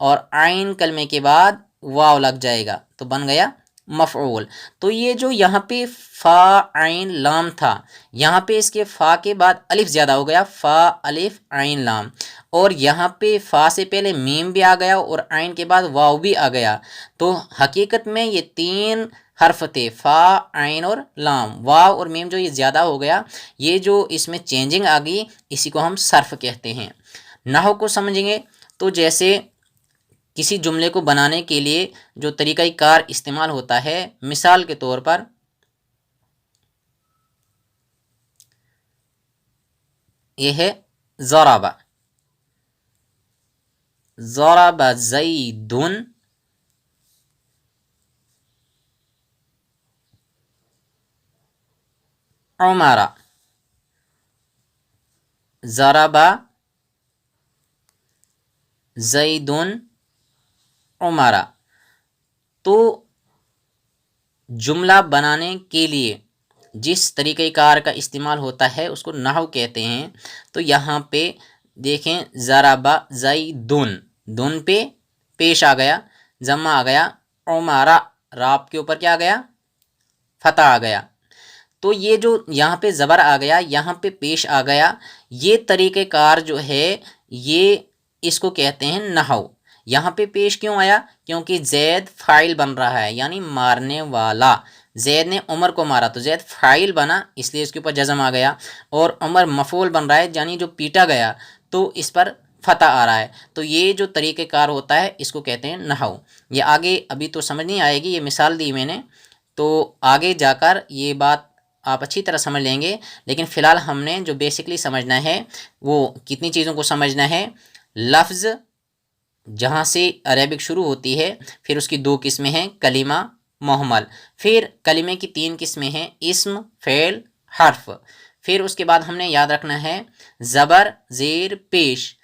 اور عین کلمے کے بعد واو لگ جائے گا تو بن گیا مفعول۔ تو یہ جو یہاں پہ فا عین لام تھا، یہاں پہ اس کے فا کے بعد الف زیادہ ہو گیا، فا الف عین لام، اور یہاں پہ فا سے پہلے میم بھی آ گیا اور عین کے بعد واو بھی آ گیا۔ تو حقیقت میں یہ تین حرف تھے، فا عین اور لام، واو اور میم جو یہ زیادہ ہو گیا، یہ جو اس میں چینجنگ آ گئی، اسی کو ہم صرف کہتے ہیں۔ نحو کو سمجھیں گے تو جیسے کسی جملے کو بنانے کے لیے جو طریقہ کار استعمال ہوتا ہے، مثال کے طور پر یہ ہے ضرب، ضرب زید عمر، ضرب زید عمر۔ تو جملہ بنانے کے لیے جس طریقہ کار کا استعمال ہوتا ہے اس کو نحو کہتے ہیں۔ تو یہاں پہ دیکھیں ضرب زیدن، دن پہ پیش آ گیا، ضمہ آ گیا، عمرہ راب کے اوپر کیا آ گیا، فتح آ گیا۔ تو یہ جو یہاں پہ زبر آ گیا، یہاں پہ پیش آ گیا، یہ طریقہ کار جو ہے یہ اس کو کہتے ہیں نحو۔ یہاں پہ پیش کیوں آیا؟ کیونکہ زید فاعل بن رہا ہے، یعنی مارنے والا۔ زید نے عمر کو مارا تو زید فاعل بنا، اس لیے اس کے اوپر جزم آ گیا، اور عمر مفعول بن رہا ہے، یعنی جو پیٹا گیا تو اس پر فتح آ رہا ہے۔ تو یہ جو طریقہ کار ہوتا ہے اس کو کہتے ہیں نحو۔ یہ آگے ابھی تو سمجھ نہیں آئے گی، یہ مثال دی میں نے، تو آگے جا کر یہ بات آپ اچھی طرح سمجھ لیں گے، لیکن فی الحال ہم نے جو بیسکلی سمجھنا ہے وہ کتنی چیزوں کو سمجھنا ہے۔ لفظ جہاں سے عربک شروع ہوتی ہے، پھر اس کی دو قسمیں ہیں، کلمہ، محمل، پھر کلمے کی تین قسمیں ہیں، اسم، فعل، حرف۔ پھر اس کے بعد ہم نے یاد رکھنا ہے زبر زیر پیش،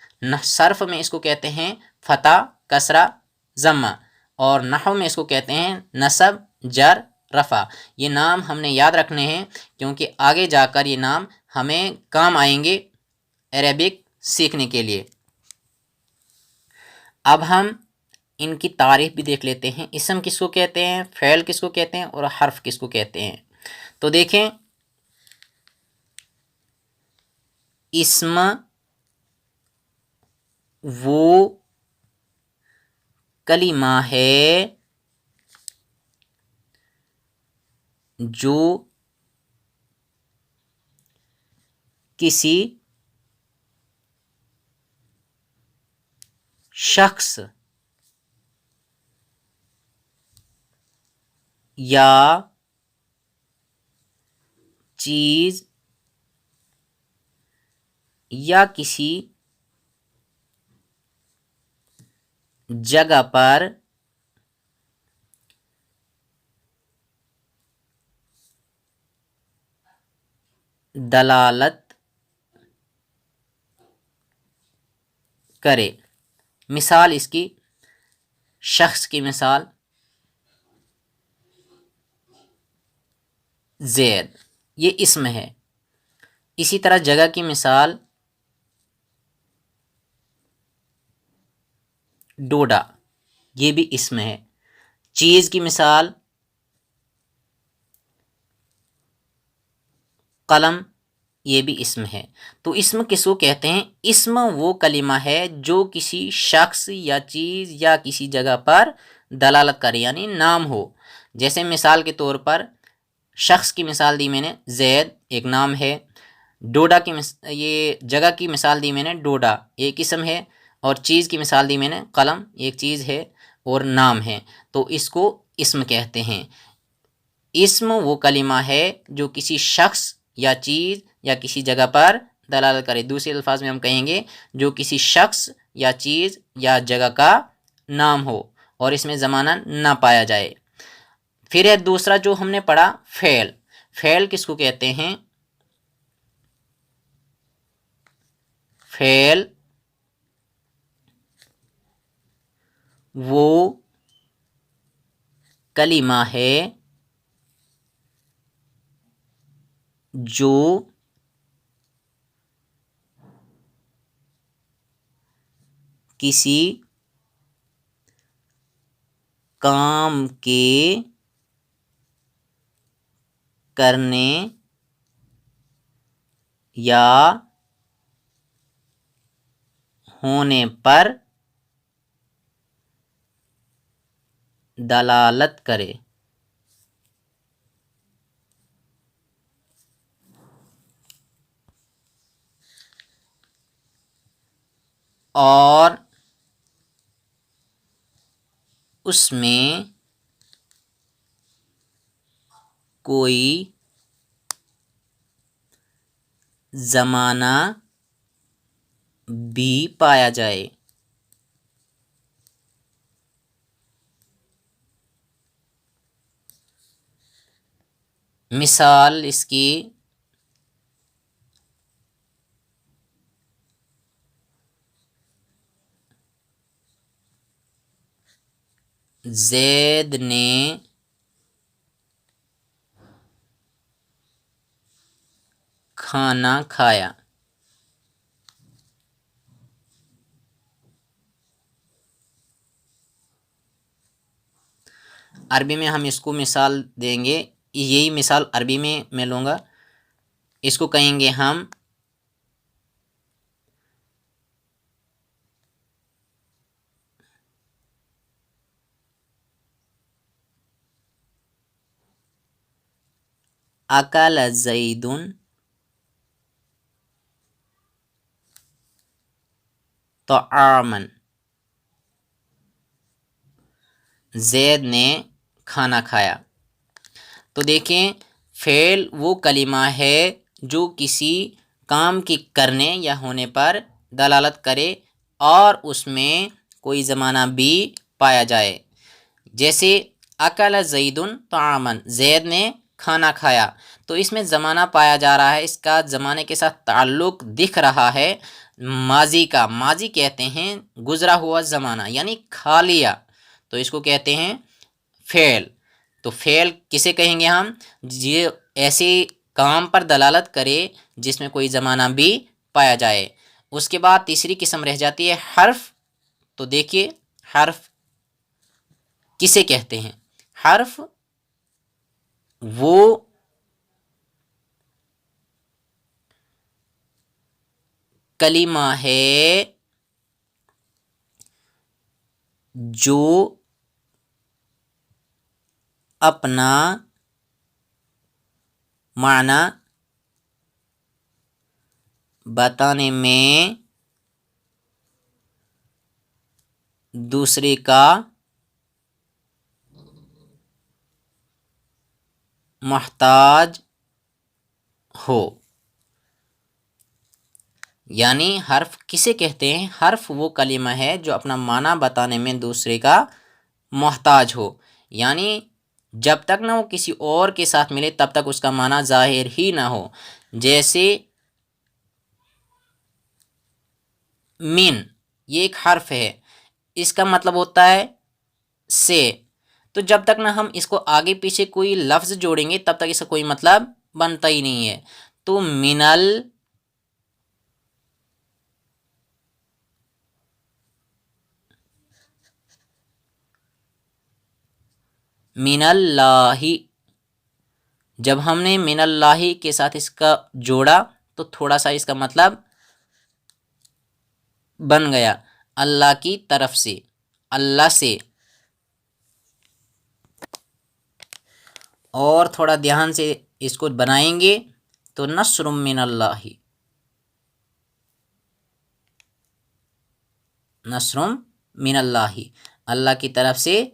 صرف میں اس کو کہتے ہیں فتح کسرہ ضمہ، اور نحو میں اس کو کہتے ہیں نصب جر رفع۔ یہ نام ہم نے یاد رکھنے ہیں کیونکہ آگے جا کر یہ نام ہمیں کام آئیں گے عربک سیکھنے کے لیے۔ اب ہم ان کی تعریف بھی دیکھ لیتے ہیں، اسم کس کو کہتے ہیں، فعل کس کو کہتے ہیں، اور حرف کس کو کہتے ہیں۔ تو دیکھیں اسم وہ کلمہ ہے جو کسی شخص یا چیز یا کسی جگہ پر دلالت کرے۔ مثال اس کی، شخص کی مثال زید، یہ اسم ہے۔ اسی طرح جگہ کی مثال ڈوڈا، یہ بھی اسم ہے۔ چیز کی مثال قلم، یہ بھی اسم ہے۔ تو اسم کس کو کہتے ہیں؟ اسم وہ کلمہ ہے جو کسی شخص یا چیز یا کسی جگہ پر دلالت کرے، یعنی نام ہو۔ جیسے مثال کے طور پر شخص کی مثال دی میں نے زید، ایک نام ہے۔ ڈوڈا کی یہ جگہ کی مثال دی میں نے ڈوڈا، ایک اسم ہے، اور چیز کی مثال دی میں نے قلم، ایک چیز ہے اور نام ہے، تو اس کو اسم کہتے ہیں۔ اسم وہ کلمہ ہے جو کسی شخص یا چیز یا کسی جگہ پر دلالت کرے۔ دوسرے الفاظ میں ہم کہیں گے جو کسی شخص یا چیز یا جگہ کا نام ہو اور اس میں زمانہ نہ پایا جائے۔ پھر ہے دوسرا جو ہم نے پڑھا فعل۔ فعل کس کو کہتے ہیں؟ فعل وہ کلمہ ہے جو کسی کام کے کرنے یا ہونے پر دلالت کرے۔ اور اس میں کوئی زمانہ بھی پایا جائے۔ مثال اس کی زید نے کھانا کھایا۔ عربی میں ہم اس کو مثال دیں گے، یہی مثال عربی میں لوں گا، اس کو کہیں گے ہم اکل زید طعاما، زید نے کھانا کھایا۔ تو دیکھیں فعل وہ کلمہ ہے جو کسی کام کے کرنے یا ہونے پر دلالت کرے اور اس میں کوئی زمانہ بھی پایا جائے۔ جیسے اکل زید طعاما، زید نے کھانا کھایا، تو اس میں زمانہ پایا جا رہا ہے، اس کا زمانے کے ساتھ تعلق دکھ رہا ہے ماضی کا۔ ماضی کہتے ہیں گزرا ہوا زمانہ، یعنی کھا لیا، تو اس کو کہتے ہیں فعل۔ تو فعل کسے کہیں گے ہم؟ یہ ایسے کام پر دلالت کرے جس میں کوئی زمانہ بھی پایا جائے۔ اس کے بعد تیسری قسم رہ جاتی ہے حرف۔ تو دیکھیے حرف کسے کہتے ہیں؟ حرف وہ کلمہ ہے جو اپنا معنی بتانے میں دوسرے کا محتاج ہو۔ یعنی حرف کسے کہتے ہیں؟ حرف وہ کلمہ ہے جو اپنا معنی بتانے میں دوسرے کا محتاج ہو، یعنی جب تک نہ وہ کسی اور کے ساتھ ملے تب تک اس کا معنی ظاہر ہی نہ ہو۔ جیسے من، یہ ایک حرف ہے، اس کا مطلب ہوتا ہے سے، تو جب تک نہ ہم اس کو آگے پیچھے کوئی لفظ جوڑیں گے تب تک اس کا کوئی مطلب بنتا ہی نہیں ہے۔ تو من اللہ، جب ہم نے من اللہ کے ساتھ اس کا جوڑا تو تھوڑا سا اس کا مطلب بن گیا اللہ کی طرف سے، اللہ سے۔ اور تھوڑا دھیان سے اس کو بنائیں گے تو نصر من اللہ، نصر من اللہ، اللہ کی طرف سے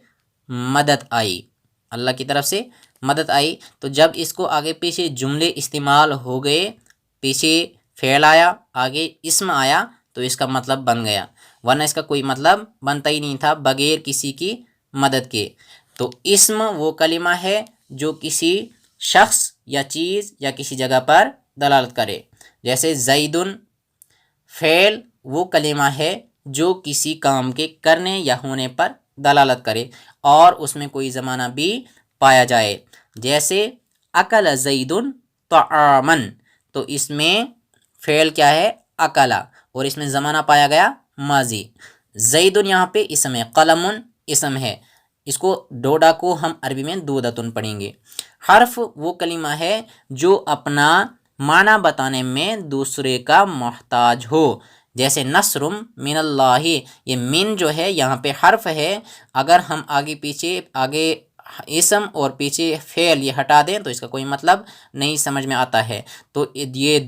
مدد آئی، اللہ کی طرف سے مدد آئی۔ تو جب اس کو آگے پیچھے جملے استعمال ہو گئے، پیچھے فعل آیا آگے اسم آیا تو اس کا مطلب بن گیا، ورنہ اس کا کوئی مطلب بنتا ہی نہیں تھا بغیر کسی کی مدد کے۔ تو اسم وہ کلمہ ہے جو کسی شخص یا چیز یا کسی جگہ پر دلالت کرے۔ جیسے زیدن، فعل وہ کلمہ ہے جو کسی کام کے کرنے یا ہونے پر دلالت کرے اور اس میں کوئی زمانہ بھی پایا جائے۔ جیسے اکل زیدن طعاما، تو اس میں فعل کیا ہے؟ اکلا، اور اس میں زمانہ پایا گیا ماضی۔ زیدن یہاں پہ اسم ہے، قلم اسم ہے، اس کو ڈوڈا کو ہم عربی میں دودتن پڑھیں گے۔ حرف وہ کلمہ ہے جو اپنا معنی بتانے میں دوسرے کا محتاج ہو، جیسے نصرم من اللہ، یہ من جو ہے یہاں پہ حرف ہے، اگر ہم آگے پیچھے آگے اسم اور پیچھے فعل یہ ہٹا دیں تو اس کا کوئی مطلب نہیں سمجھ میں آتا ہے، تو یہ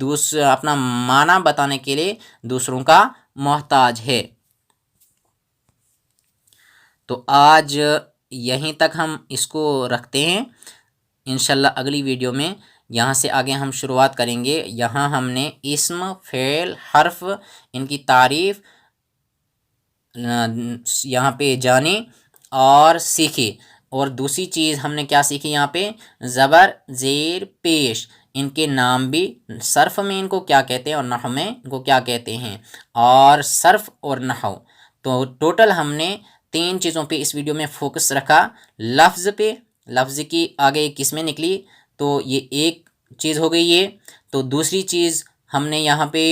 اپنا معنی بتانے کے لیے دوسروں کا محتاج ہے۔ تو آج یہیں تک ہم اس کو رکھتے ہیں، انشاءاللہ اگلی ویڈیو میں یہاں سے آگے ہم شروعات کریں گے۔ یہاں ہم نے اسم، فعل، حرف، ان کی تعریف یہاں پہ جانی اور سیکھی، اور دوسری چیز ہم نے کیا سیکھی یہاں پہ، زبر، زیر، پیش، ان کے نام بھی، صرف میں ان کو کیا کہتے ہیں اور نحو میں ان کو کیا کہتے ہیں، اور صرف اور نحو۔ تو ٹوٹل ہم نے 3 چیزوں پہ اس ویڈیو میں فوکس رکھا، لفظ پہ، لفظ کی آگے قسمیں نکلی تو یہ ایک چیز ہو گئی ہے۔ تو دوسری چیز ہم نے یہاں پہ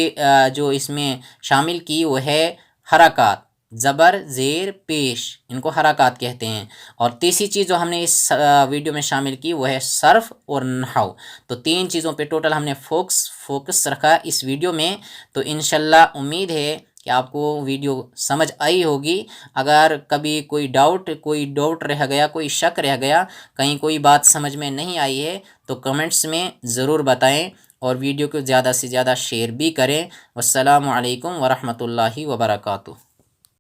جو اس میں شامل کی وہ ہے حرکات، زبر، زیر، پیش، ان کو حرکات کہتے ہیں۔ اور تیسری چیز جو ہم نے اس ویڈیو میں شامل کی وہ ہے صرف اور نحو۔ تو 3 چیزوں پہ ٹوٹل ہم نے فوکس رکھا اس ویڈیو میں۔ تو انشاءاللہ امید ہے کہ آپ کو ویڈیو سمجھ آئی ہوگی۔ اگر کبھی کوئی ڈاؤٹ رہ گیا، کوئی شک رہ گیا، کہیں کوئی بات سمجھ میں نہیں آئی ہے تو کمنٹس میں ضرور بتائیں، اور ویڈیو کو زیادہ سے زیادہ شیئر بھی کریں۔ والسلام علیکم ورحمۃ اللہ وبرکاتہ۔